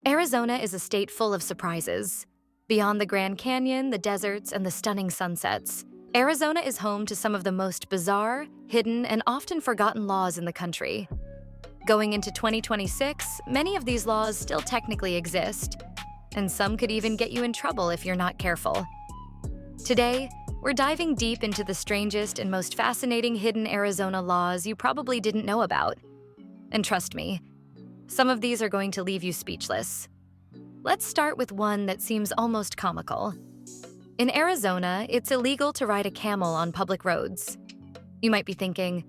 Arizona is a state full of surprises. Beyond the Grand Canyon, the deserts, and the stunning sunsets, Arizona is home to some of the most bizarre, hidden, and often forgotten laws in the country. Going into 2026, many of these laws still technically exist, and some could even get you in trouble if you're not careful. Today, we're diving deep into the strangest and most fascinating hidden Arizona laws you probably didn't know about. And trust me, some of these are going to leave you speechless. Let's start with one that seems almost comical. In Arizona, it's illegal to ride a camel on public roads. You might be thinking,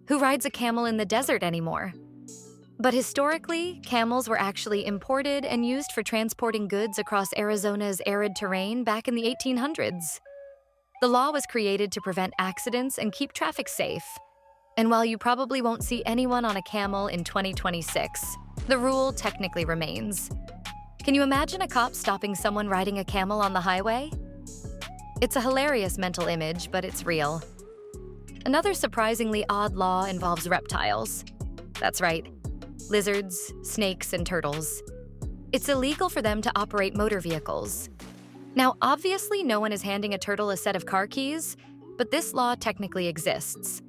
who rides a camel in the desert anymore? But historically, camels were actually imported and used for transporting goods across Arizona's arid terrain back in the 1800s. The law was created to prevent accidents and keep traffic safe. And while you probably won't see anyone on a camel in 2026, the rule technically remains. Can you imagine a cop stopping someone riding a camel on the highway? It's a hilarious mental image, but it's real. Another surprisingly odd law involves reptiles. That's right, lizards, snakes, and turtles. It's illegal for them to operate motor vehicles. Now, obviously, no one is handing a turtle a set of car keys, but this law technically exists.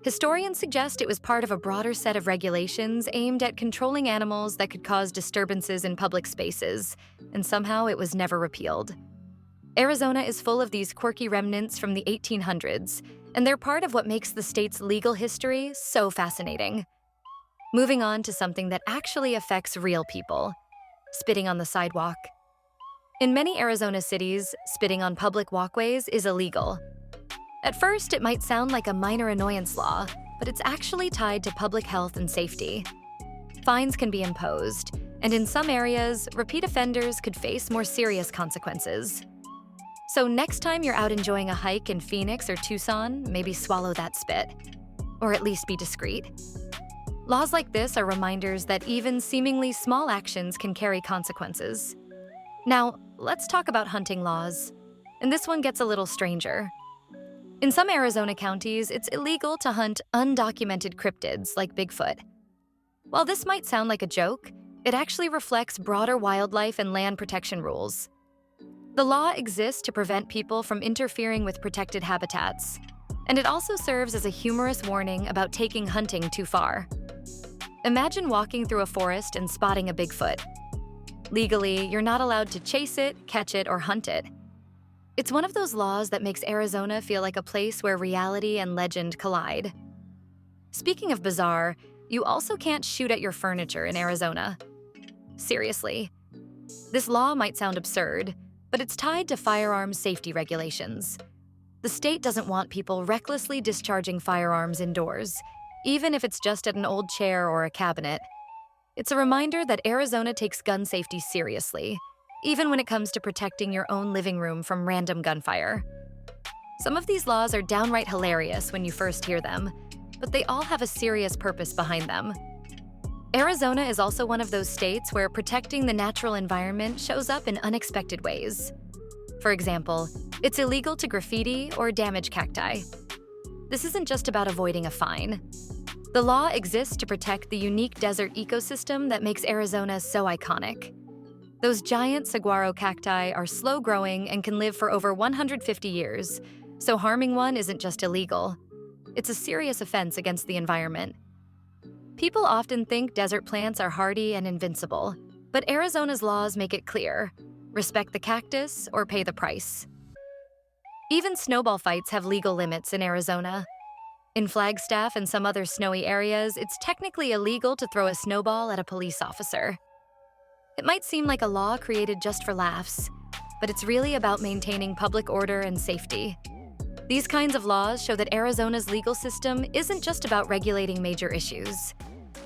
Historians suggest it was part of a broader set of regulations aimed at controlling animals that could cause disturbances in public spaces, and somehow it was never repealed. Arizona is full of these quirky remnants from the 1800s, and they're part of what makes the state's legal history so fascinating. Moving on to something that actually affects real people: spitting on the sidewalk. In many Arizona cities, spitting on public walkways is illegal. At first, it might sound like a minor annoyance law, but it's actually tied to public health and safety. Fines can be imposed, and in some areas, repeat offenders could face more serious consequences. So next time you're out enjoying a hike in Phoenix or Tucson, maybe swallow that spit. Or at least be discreet. Laws like this are reminders that even seemingly small actions can carry consequences. Now, let's talk about hunting laws. And this one gets a little stranger. In some Arizona counties, it's illegal to hunt undocumented cryptids like Bigfoot. While this might sound like a joke, it actually reflects broader wildlife and land protection rules. The law exists to prevent people from interfering with protected habitats, and it also serves as a humorous warning about taking hunting too far. Imagine walking through a forest and spotting a Bigfoot. Legally, you're not allowed to chase it, catch it, or hunt it. It's one of those laws that makes Arizona feel like a place where reality and legend collide. Speaking of bizarre, you also can't shoot at your furniture in Arizona. Seriously. This law might sound absurd, but it's tied to firearms safety regulations. The state doesn't want people recklessly discharging firearms indoors, even if it's just at an old chair or a cabinet. It's a reminder that Arizona takes gun safety seriously, even when it comes to protecting your own living room from random gunfire. Some of these laws are downright hilarious when you first hear them, but they all have a serious purpose behind them. Arizona is also one of those states where protecting the natural environment shows up in unexpected ways. For example, it's illegal to graffiti or damage cacti. This isn't just about avoiding a fine. The law exists to protect the unique desert ecosystem that makes Arizona so iconic. Those giant saguaro cacti are slow-growing and can live for over 150 years, so harming one isn't just illegal. It's a serious offense against the environment. People often think desert plants are hardy and invincible, but Arizona's laws make it clear: respect the cactus or pay the price. Even snowball fights have legal limits in Arizona. In Flagstaff and some other snowy areas, it's technically illegal to throw a snowball at a police officer. It might seem like a law created just for laughs, but it's really about maintaining public order and safety. These kinds of laws show that Arizona's legal system isn't just about regulating major issues.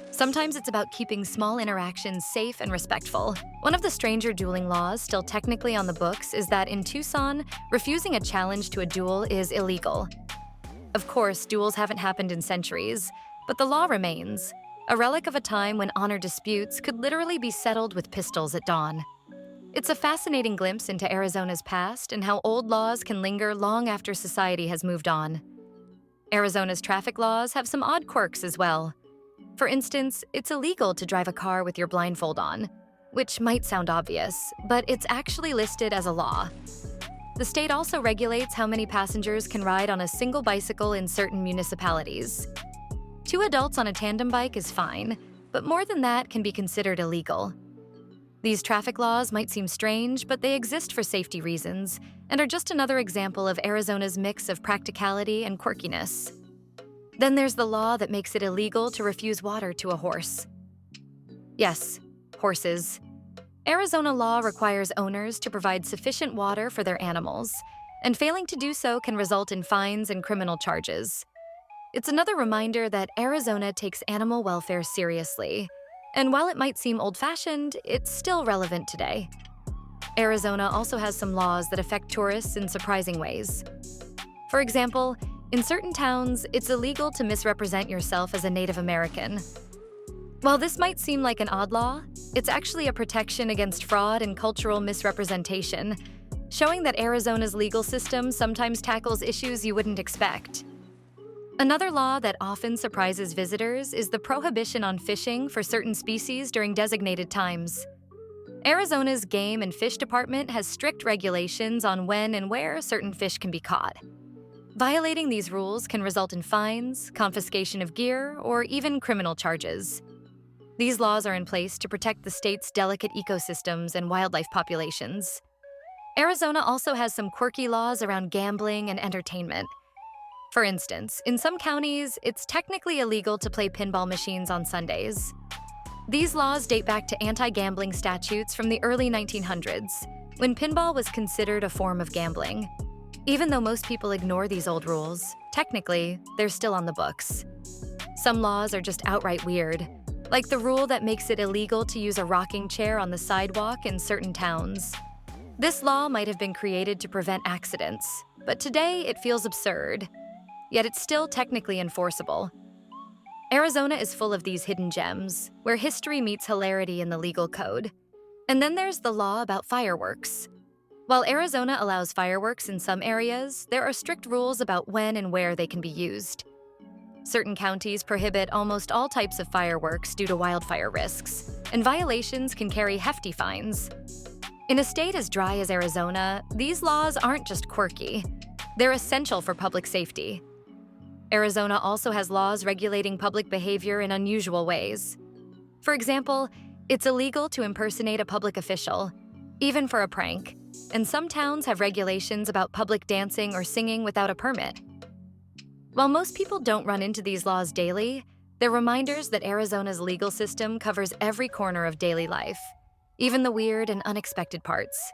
Sometimes it's about keeping small interactions safe and respectful. One of the stranger dueling laws still technically on the books is that in Tucson, refusing a challenge to a duel is illegal. Of course, duels haven't happened in centuries, but the law remains, a relic of a time when honor disputes could literally be settled with pistols at dawn. It's a fascinating glimpse into Arizona's past and how old laws can linger long after society has moved on. Arizona's traffic laws have some odd quirks as well. For instance, it's illegal to drive a car with your blindfold on, which might sound obvious, but it's actually listed as a law. The state also regulates how many passengers can ride on a single bicycle in certain municipalities. 2 adults on a tandem bike is fine, but more than that can be considered illegal. These traffic laws might seem strange, but they exist for safety reasons and are just another example of Arizona's mix of practicality and quirkiness. Then there's the law that makes it illegal to refuse water to a horse. Yes, horses. Arizona law requires owners to provide sufficient water for their animals, and failing to do so can result in fines and criminal charges. It's another reminder that Arizona takes animal welfare seriously, and while it might seem old-fashioned, it's still relevant today. Arizona also has some laws that affect tourists in surprising ways. For example, in certain towns, it's illegal to misrepresent yourself as a Native American. While this might seem like an odd law, it's actually a protection against fraud and cultural misrepresentation, showing that Arizona's legal system sometimes tackles issues you wouldn't expect. Another law that often surprises visitors is the prohibition on fishing for certain species during designated times. Arizona's Game and Fish Department has strict regulations on when and where certain fish can be caught. Violating these rules can result in fines, confiscation of gear, or even criminal charges. These laws are in place to protect the state's delicate ecosystems and wildlife populations. Arizona also has some quirky laws around gambling and entertainment. For instance, in some counties, it's technically illegal to play pinball machines on Sundays. These laws date back to anti-gambling statutes from the early 1900s, when pinball was considered a form of gambling. Even though most people ignore these old rules, technically, they're still on the books. Some laws are just outright weird, like the rule that makes it illegal to use a rocking chair on the sidewalk in certain towns. This law might have been created to prevent accidents, but today it feels absurd. Yet it's still technically enforceable. Arizona is full of these hidden gems, where history meets hilarity in the legal code. And then there's the law about fireworks. While Arizona allows fireworks in some areas, there are strict rules about when and where they can be used. Certain counties prohibit almost all types of fireworks due to wildfire risks, and violations can carry hefty fines. In a state as dry as Arizona, these laws aren't just quirky. They're essential for public safety. Arizona also has laws regulating public behavior in unusual ways. For example, it's illegal to impersonate a public official, even for a prank, and some towns have regulations about public dancing or singing without a permit. While most people don't run into these laws daily, they're reminders that Arizona's legal system covers every corner of daily life, even the weird and unexpected parts.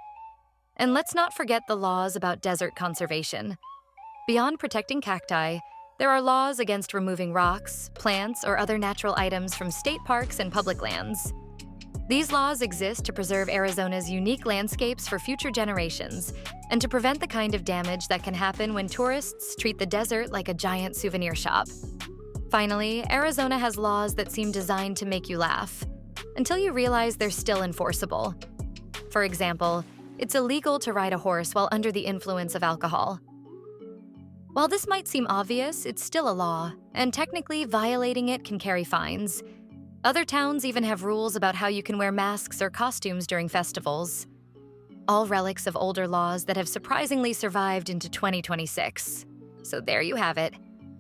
And let's not forget the laws about desert conservation. Beyond protecting cacti, there are laws against removing rocks, plants, or other natural items from state parks and public lands. These laws exist to preserve Arizona's unique landscapes for future generations and to prevent the kind of damage that can happen when tourists treat the desert like a giant souvenir shop. Finally, Arizona has laws that seem designed to make you laugh, until you realize they're still enforceable. For example, it's illegal to ride a horse while under the influence of alcohol. While this might seem obvious, it's still a law, and technically violating it can carry fines. Other towns even have rules about how you can wear masks or costumes during festivals. All relics of older laws that have surprisingly survived into 2026. So there you have it.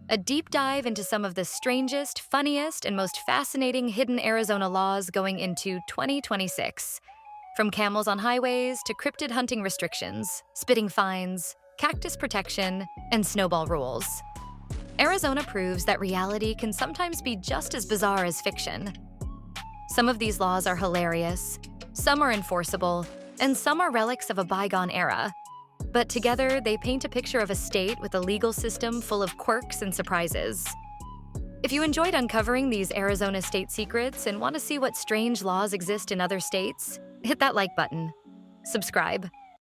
A deep dive into some of the strangest, funniest, and most fascinating hidden Arizona laws going into 2026. From camels on highways to cryptid hunting restrictions, spitting fines, cactus protection, and snowball rules. Arizona proves that reality can sometimes be just as bizarre as fiction. Some of these laws are hilarious, some are enforceable, and some are relics of a bygone era. But together, they paint a picture of a state with a legal system full of quirks and surprises. If you enjoyed uncovering these Arizona state secrets and want to see what strange laws exist in other states, hit that like button. Subscribe,